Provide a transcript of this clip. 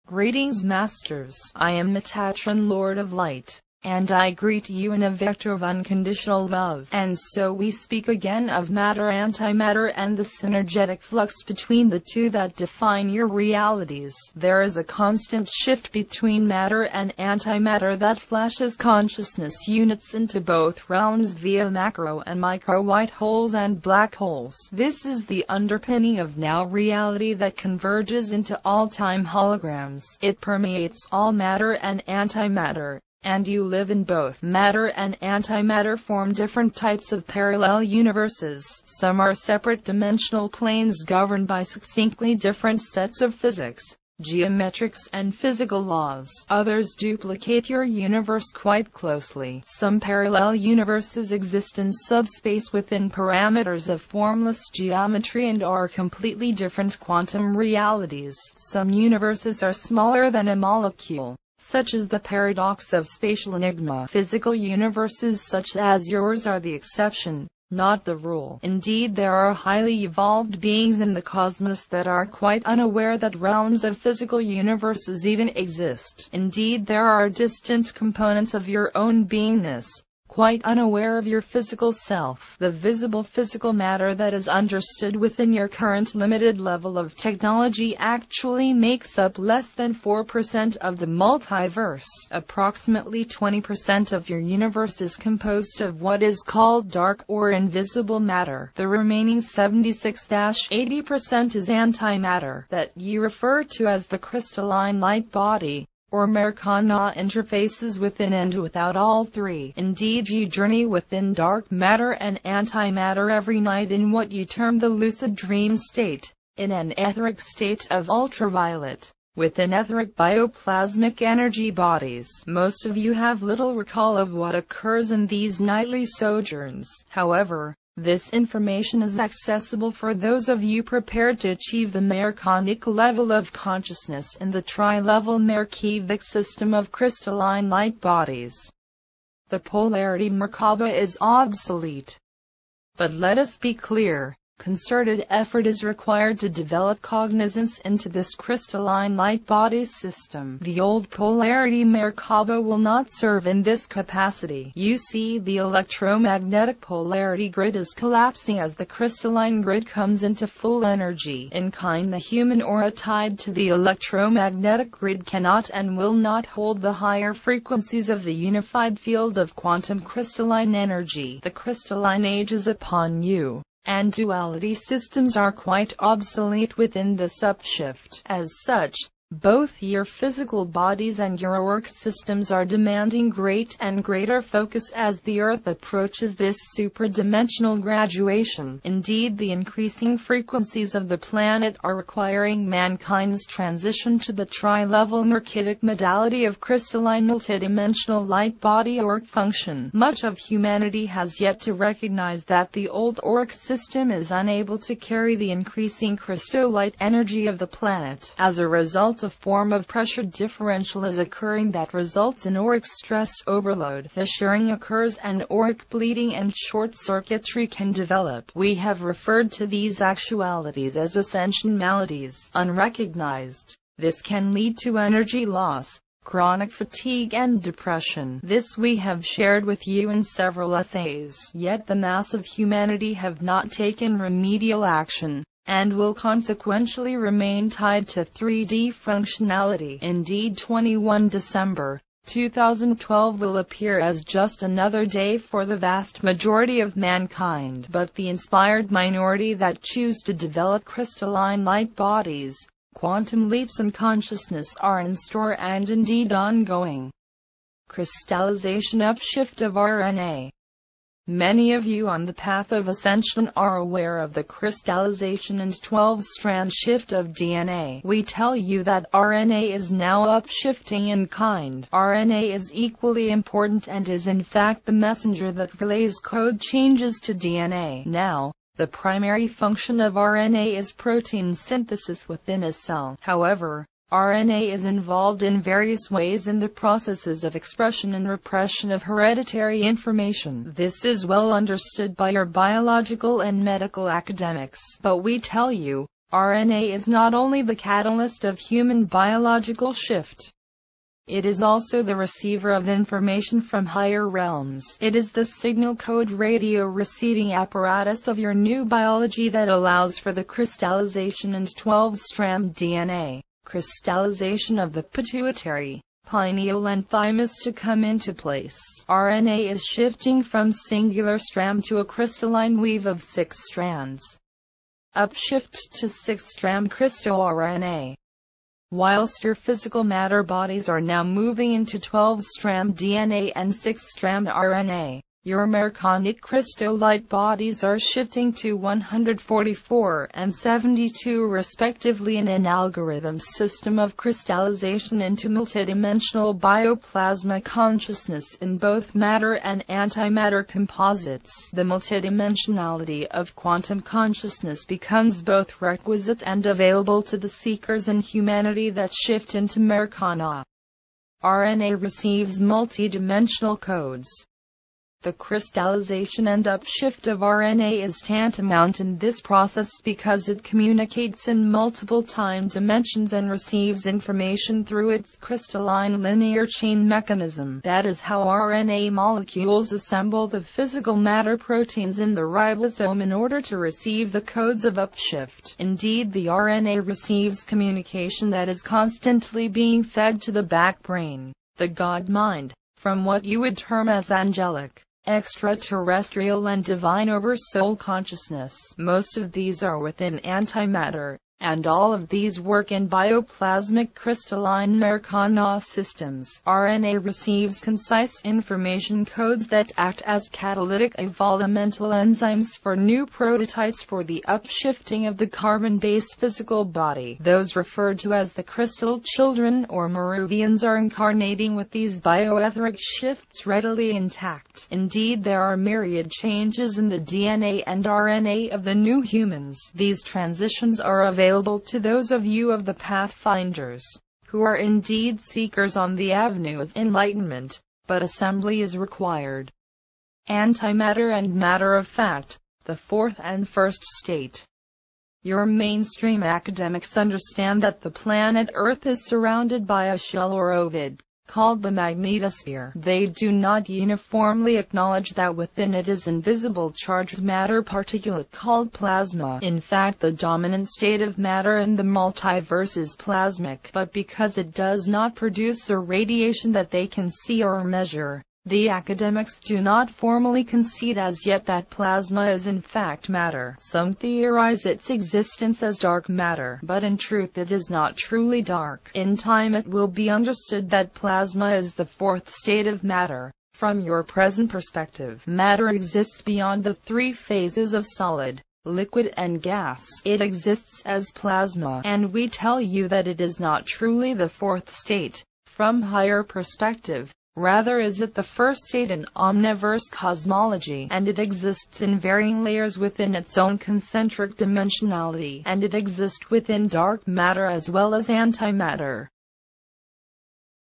Greetings, Masters. I am Metatron, Lord of Light, and I greet you in a vector of unconditional love. And so we speak again of matter, antimatter, and the synergetic flux between the two that define your realities. There is a constant shift between matter and antimatter that flashes consciousness units into both realms via macro and micro white holes and black holes. This is the underpinning of now reality that converges into all-time holograms. It permeates all matter and antimatter, and you live in both. Matter and antimatter form different types of parallel universes. Some are separate dimensional planes governed by succinctly different sets of physics, geometrics, and physical laws. Others duplicate your universe quite closely. Some parallel universes exist in subspace within parameters of formless geometry and are completely different quantum realities. Some universes are smaller than a molecule, such as the paradox of spatial enigma. Physical universes such as yours are the exception, not the rule. Indeed, there are highly evolved beings in the cosmos that are quite unaware that realms of physical universes even exist. Indeed, there are distant components of your own beingness, quite unaware of your physical self. The visible physical matter that is understood within your current limited level of technology actually makes up less than 4% of the multiverse. Approximately 20% of your universe is composed of what is called dark or invisible matter. The remaining 76-80% is antimatter, that you refer to as the crystalline light body, or Merkana, interfaces within and without all three. Indeed, you journey within dark matter and antimatter every night in what you term the lucid dream state, in an etheric state of ultraviolet, within etheric bioplasmic energy bodies. Most of you have little recall of what occurs in these nightly sojourns. However, this information is accessible for those of you prepared to achieve the Merkanic level of consciousness in the tri-level Merkavik system of crystalline light bodies. The polarity Merkaba is obsolete. But let us be clear. Concerted effort is required to develop cognizance into this crystalline light body system. The old polarity Merkaba will not serve in this capacity. You see, the electromagnetic polarity grid is collapsing as the crystalline grid comes into full energy. In kind, the human aura tied to the electromagnetic grid cannot and will not hold the higher frequencies of the unified field of quantum crystalline energy. The crystalline age is upon you, and duality systems are quite obsolete within this upshift. As such, both your physical bodies and your auric systems are demanding great and greater focus as the Earth approaches this superdimensional graduation. Indeed, the increasing frequencies of the planet are requiring mankind's transition to the tri-level Merkavik modality of crystalline multidimensional light body auric function. Much of humanity has yet to recognize that the old auric system is unable to carry the increasing crystallite energy of the planet. As a result, a form of pressure differential is occurring that results in auric stress overload. Fissuring occurs and auric bleeding and short circuitry can develop. We have referred to these actualities as ascension maladies, unrecognized. This can lead to energy loss, chronic fatigue, and depression. This we have shared with you in several essays. Yet the mass of humanity have not taken remedial action, and will consequentially remain tied to 3D functionality. Indeed, 21 December 2012 will appear as just another day for the vast majority of mankind. But the inspired minority that choose to develop crystalline light bodies, quantum leaps in consciousness are in store and indeed ongoing. Crystallization upshift of RNA. Many of you on the path of ascension are aware of the crystallization and 12-strand shift of DNA. We tell you that RNA is now upshifting in kind. RNA is equally important and is in fact the messenger that relays code changes to DNA. Now, the primary function of RNA is protein synthesis within a cell. However, RNA is involved in various ways in the processes of expression and repression of hereditary information. This is well understood by your biological and medical academics. But we tell you, RNA is not only the catalyst of human biological shift, it is also the receiver of information from higher realms. It is the signal code radio receiving apparatus of your new biology that allows for the crystallization into 12-strand DNA, crystallization of the pituitary, pineal and thymus to come into place. RNA is shifting from singular strand to a crystalline weave of 6 strands. Upshift to 6-strand crystal-RNA. Whilst your physical matter bodies are now moving into 12-strand DNA and 6-strand RNA, your Americanic crystal-light bodies are shifting to 144 and 72 respectively in an algorithm system of crystallization into multidimensional bioplasma consciousness in both matter and antimatter composites. The multidimensionality of quantum consciousness becomes both requisite and available to the seekers in humanity that shift into Americana. RNA receives multidimensional codes. The crystallization and upshift of RNA is tantamount in this process because it communicates in multiple time dimensions and receives information through its crystalline linear chain mechanism. That is how RNA molecules assemble the physical matter proteins in the ribosome in order to receive the codes of upshift. Indeed, the RNA receives communication that is constantly being fed to the back brain, the God mind, from what you would term as angelic, extraterrestrial and divine oversoul consciousness. Most of these are within antimatter, and all of these work in bioplasmic crystalline Americana systems. RNA receives concise information codes that act as catalytic evolumental enzymes for new prototypes for the upshifting of the carbon-based physical body. Those referred to as the crystal children or Maruvians are incarnating with these bioetheric shifts readily intact. Indeed, there are myriad changes in the DNA and RNA of the new humans. These transitions are available to those of you of the Pathfinders, who are indeed seekers on the avenue of enlightenment, but assembly is required. Antimatter and matter of fact, the fourth and first state. Your mainstream academics understand that the planet Earth is surrounded by a shell or ovid, called the magnetosphere. They do not uniformly acknowledge that within it is invisible charged matter particulate called plasma. In fact, the dominant state of matter in the multiverse is plasmic, but because it does not produce a radiation that they can see or measure, the academics do not formally concede as yet that plasma is in fact matter. Some theorize its existence as dark matter, but in truth it is not truly dark. In time it will be understood that plasma is the fourth state of matter. From your present perspective, matter exists beyond the 3 phases of solid, liquid and gas. It exists as plasma, and we tell you that it is not truly the fourth state. From higher perspective, rather is it the first state in omniverse cosmology, and it exists in varying layers within its own concentric dimensionality, and it exists within dark matter as well as antimatter.